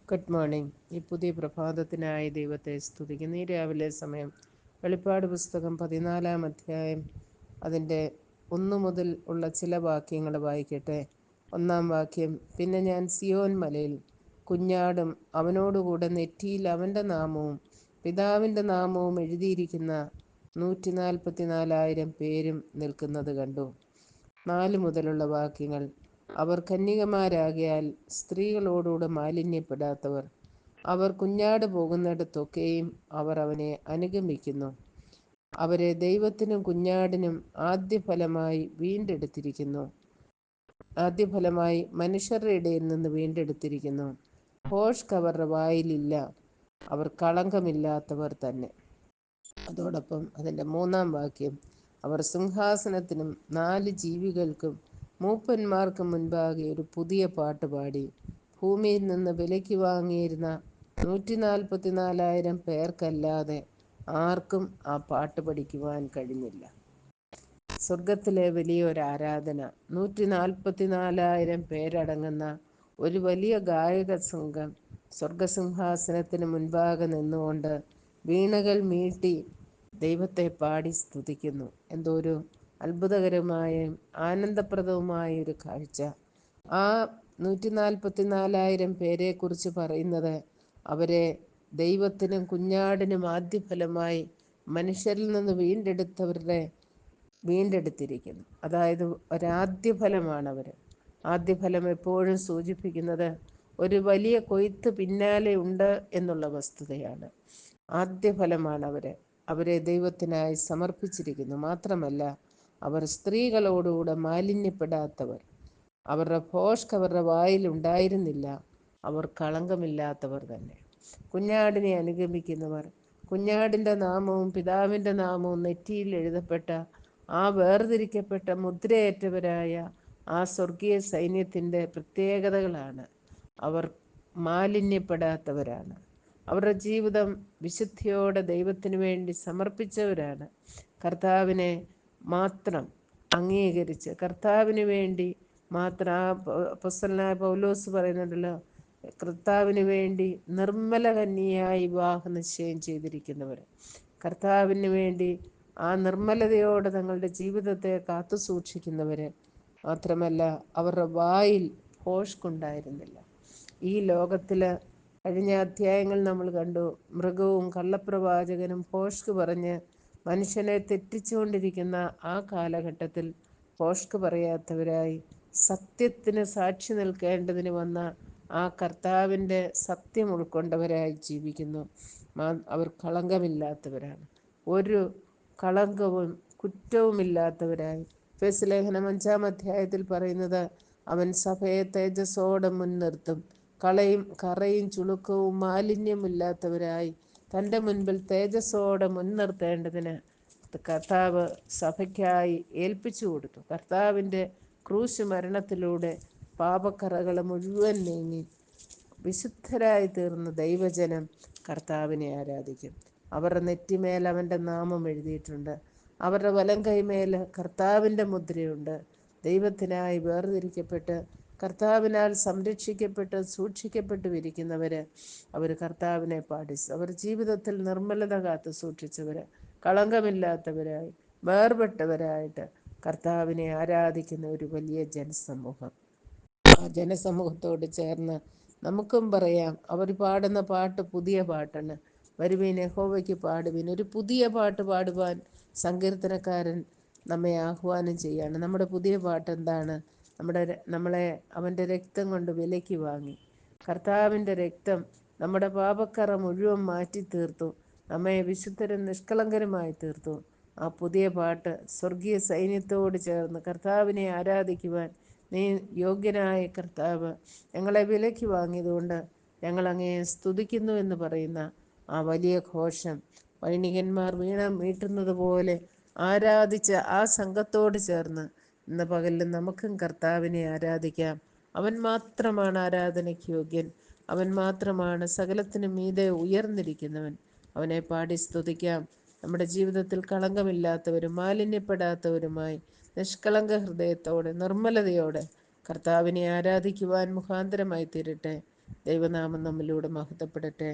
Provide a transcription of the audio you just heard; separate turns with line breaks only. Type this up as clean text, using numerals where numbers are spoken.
Good morning. ഈ പുതിയ പ്രഭാതത്തിനായി ദൈവത്തെ സ്തുതിക്കുന്നു. ഈ രാവിലെ സമയം വെളിപ്പാട് പുസ്തകം 14-ാം അധ്യായം അതിൻ്റെ 1 മുതൽ ഉള്ള ചില വാക്യങ്ങൾ വായിക്കട്ടെ. 1-ാം വാക്യം: പിന്നെ ഞാൻ സിയോൻ മലയിൽ കുഞ്ഞാടും അവനോടുകൂടെ നെറ്റിയിൽ അവൻ്റെ നാമവും പിതാവിൻ്റെ നാമവും എഴുതിയിരിക്കുന്ന 144,000 പേരും നിൽക്കുന്നത് കണ്ടു. 4 മുതലുള്ള വാക്യങ്ങൾ: അവർ കന്യകമാരാകയാൽ സ്ത്രീകളോടുകൂടെ മാലിന്യപ്പെടാത്തവർ. അവർ കുഞ്ഞാട് പോകുന്നിടത്തൊക്കെയും അവർ അവനെ അനുഗമിക്കുന്നു. അവരെ ദൈവത്തിനും കുഞ്ഞാടിനും ആദ്യഫലമായി മനുഷ്യരുടെ ഇടയിൽ നിന്ന് വീണ്ടെടുത്തിരിക്കുന്നു. ഭോഷ്ക് അവരുടെ വായിലില്ല, അവർ കളങ്കമില്ലാത്തവർ തന്നെ. അതോടൊപ്പം അതിൻ്റെ 3-ാം വാക്യം: അവർ സിംഹാസനത്തിനും 4 ജീവികൾക്കും മൂപ്പന്മാർക്കും മുൻപാകെ ഒരു പുതിയ പാട്ട് പാടി. ഭൂമിയിൽ നിന്ന് വിലയ്ക്ക് വാങ്ങിയിരുന്ന 144,000 പേർക്കല്ലാതെ ആർക്കും ആ പാട്ട് പഠിക്കുവാൻ കഴിഞ്ഞില്ല. സ്വർഗത്തിലെ വലിയൊരാരാധന. 144,000 പേരടങ്ങുന്ന ഒരു വലിയ ഗായക സംഘം സ്വർഗസിംഹാസനത്തിന് മുൻപാകെ നിന്നുകൊണ്ട് വീണകൾ മീട്ടി ദൈവത്തെ പാടി സ്തുതിക്കുന്നു. എന്തോ ഒരു അത്ഭുതകരമായും ആനന്ദപ്രദവുമായ ഒരു കാഴ്ച. ആ 144,000 പേരെക്കുറിച്ച് പറയുന്നത് അവരെ ദൈവത്തിനും കുഞ്ഞാടിനും ആദ്യഫലമായി മനുഷ്യരിൽ നിന്ന് വീണ്ടെടുത്തിരിക്കുന്നു. അതായത് ഒരാദ്യഫലമാണ് അവർ. ആദ്യഫലം എപ്പോഴും സൂചിപ്പിക്കുന്നത് ഒരു വലിയ കൊയ്ത്ത് പിന്നാലെ ഉണ്ട് എന്നുള്ള വസ്തുതയാണ്. ആദ്യഫലമാണ് അവരെ ദൈവത്തിനായി സമർപ്പിച്ചിരിക്കുന്നു. മാത്രമല്ല, അവർ സ്ത്രീകളോടുകൂടെ മാലിന്യപ്പെടാത്തവർ. അവരുടെ ഭോഷ്ക് അവരുടെ വായിൽ ഉണ്ടായിരുന്നില്ല, അവർ കളങ്കമില്ലാത്തവർ തന്നെ. കുഞ്ഞാടിനെ അനുഗമിക്കുന്നവർ. കുഞ്ഞാടിൻ്റെ നാമവും പിതാവിൻ്റെ നാമവും നെറ്റിയിൽ എഴുതപ്പെട്ട ആ വേർതിരിക്കപ്പെട്ട മുദ്രയേറ്റവരായ ആ സ്വർഗീയ സൈന്യത്തിൻ്റെ പ്രത്യേകതകളാണ്. അവർ മാലിന്യപ്പെടാത്തവരാണ്. അവരുടെ ജീവിതം വിശുദ്ധിയോടെ ദൈവത്തിനു വേണ്ടി സമർപ്പിച്ചവരാണ്. കർത്താവിനെ മാത്രം അംഗീകരിച്ച് കർത്താവിന് വേണ്ടി മാത്രം. ആ അപ്പോസ്തലനായ പൗലോസ് പറയുന്നുണ്ടല്ലോ, കർത്താവിന് വേണ്ടി നിർമ്മല കന്യയായി വിവാഹ നിശ്ചയം ചെയ്തിരിക്കുന്നവർ. കർത്താവിന് വേണ്ടി ആ നിർമ്മലതയോടെ തങ്ങളുടെ ജീവിതത്തെ കാത്തു സൂക്ഷിക്കുന്നവർ. മാത്രമല്ല, അവരുടെ വായിൽ ഭോഷ്കുണ്ടായിരുന്നില്ല. ഈ ലോകത്തിൽ കഴിഞ്ഞ അധ്യായങ്ങൾ നമ്മൾ കണ്ടു, മൃഗവും കള്ളപ്രവാചകനും ഭോഷ്ക് പറഞ്ഞ് മനുഷ്യനെ തെറ്റിച്ചുകൊണ്ടിരിക്കുന്ന ആ കാലഘട്ടത്തിൽ ഭോഷ്ക് പറയാത്തവരായി സത്യത്തിന് സാക്ഷി നിൽക്കേണ്ടതിന് വന്ന ആ കർത്താവിൻ്റെ സത്യം ഉൾക്കൊണ്ടവരായി ജീവിക്കുന്നു. അവർ കളങ്കമില്ലാത്തവരാണ്. ഒരു കളങ്കവും കുറ്റവുമില്ലാത്തവരായി. എഫേസ്യ ലേഖനം 5-ാം അധ്യായത്തിൽ പറയുന്നത്, അവൻ സഭയെ തേജസ്സോടെ മുൻനിർത്തും, കറയും ചുളുക്കവും മാലിന്യമില്ലാത്തവരായി തൻ്റെ മുൻപിൽ തേജസ്സോടെ മുൻനിർത്തേണ്ടതിന് കർത്താവ് സഭയ്ക്കായി ഏൽപ്പിച്ചു കൊടുത്തു. കർത്താവിൻ്റെ ക്രൂശ് മരണത്തിലൂടെ പാപക്കറകൾ മുഴുവൻ നീങ്ങി വിശുദ്ധരായി തീർന്ന ദൈവജനം കർത്താവിനെ ആരാധിക്കും. അവരുടെ നെറ്റിമേൽ അവൻ്റെ നാമം എഴുതിയിട്ടുണ്ട്. അവരുടെ വലം കൈമേൽ കർത്താവിൻ്റെ മുദ്രയുണ്ട്. ദൈവത്തിനായി വേർതിരിക്കപ്പെട്ട് കർത്താവിനാൽ സംരക്ഷിക്കപ്പെട്ട് സൂക്ഷിക്കപ്പെട്ടു ഇരിക്കുന്നവർ. അവർ കർത്താവിനെ പാടി അവർ ജീവിതത്തിൽ നിർമ്മലത കാത്തു സൂക്ഷിച്ചവർ, കളങ്കമില്ലാത്തവരായി വേർപെട്ടവരായിട്ട് കർത്താവിനെ ആരാധിക്കുന്ന ഒരു വലിയ ജനസമൂഹം. ആ ജനസമൂഹത്തോട് ചേർന്ന് നമുക്കും പറയാം, അവർ പാടുന്ന പാട്ട് പുതിയ പാട്ടാണ്. വരുവീൻ യഹോവയ്ക്ക് പാടുവീൻ. ഒരു പുതിയ പാട്ട് പാടുവാൻ സങ്കീർത്തനക്കാരൻ നമ്മെ ആഹ്വാനം ചെയ്യാണ്. നമ്മുടെ പുതിയ പാട്ട് എന്താണ്? നമ്മളെ അവൻ്റെ രക്തം കൊണ്ട് വിലയ്ക്ക് വാങ്ങി. കർത്താവിൻ്റെ രക്തം നമ്മുടെ പാപക്കറ മുഴുവൻ മാറ്റി തീർത്തു, നമ്മെ വിശുദ്ധരും നിഷ്കളങ്കരുമായി തീർത്തു. ആ പുതിയ പാട്ട് സ്വർഗീയ സൈന്യത്തോട് ചേർന്ന് കർത്താവിനെ ആരാധിക്കുവാൻ, നീ യോഗ്യനായ കർത്താവ് ഞങ്ങളെ വിലയ്ക്ക് വാങ്ങിയതുകൊണ്ട് ഞങ്ങൾ അങ്ങയെ സ്തുതിക്കുന്നു എന്ന് പറയുന്ന ആ വലിയ ഘോഷം, വൈണികന്മാർ വീണ മീട്ടുന്നത് പോലെ ആരാധിച്ച ആ സംഘത്തോട് ചേർന്ന് ഇന്ന് പകലിൽ നമുക്കും കർത്താവിനെ ആരാധിക്കാം. അവൻ മാത്രമാണ് ആരാധനയ്ക്ക് യോഗ്യൻ. അവൻ മാത്രമാണ് സകലത്തിനും മീതെ ഉയർന്നിരിക്കുന്നവൻ. അവനെ പാടി സ്തുതിക്കാം. നമ്മുടെ ജീവിതത്തിൽ കളങ്കമില്ലാത്തവരും മാലിന്യപ്പെടാത്തവരുമായി നിഷ്കളങ്ക ഹൃദയത്തോടെ നിർമ്മലതയോടെ കർത്താവിനെ ആരാധിക്കുവാൻ മുഖാന്തരമായി തീരട്ടെ. ദൈവനാമം നമ്മിലൂടെ മഹത്വപ്പെടട്ടെ.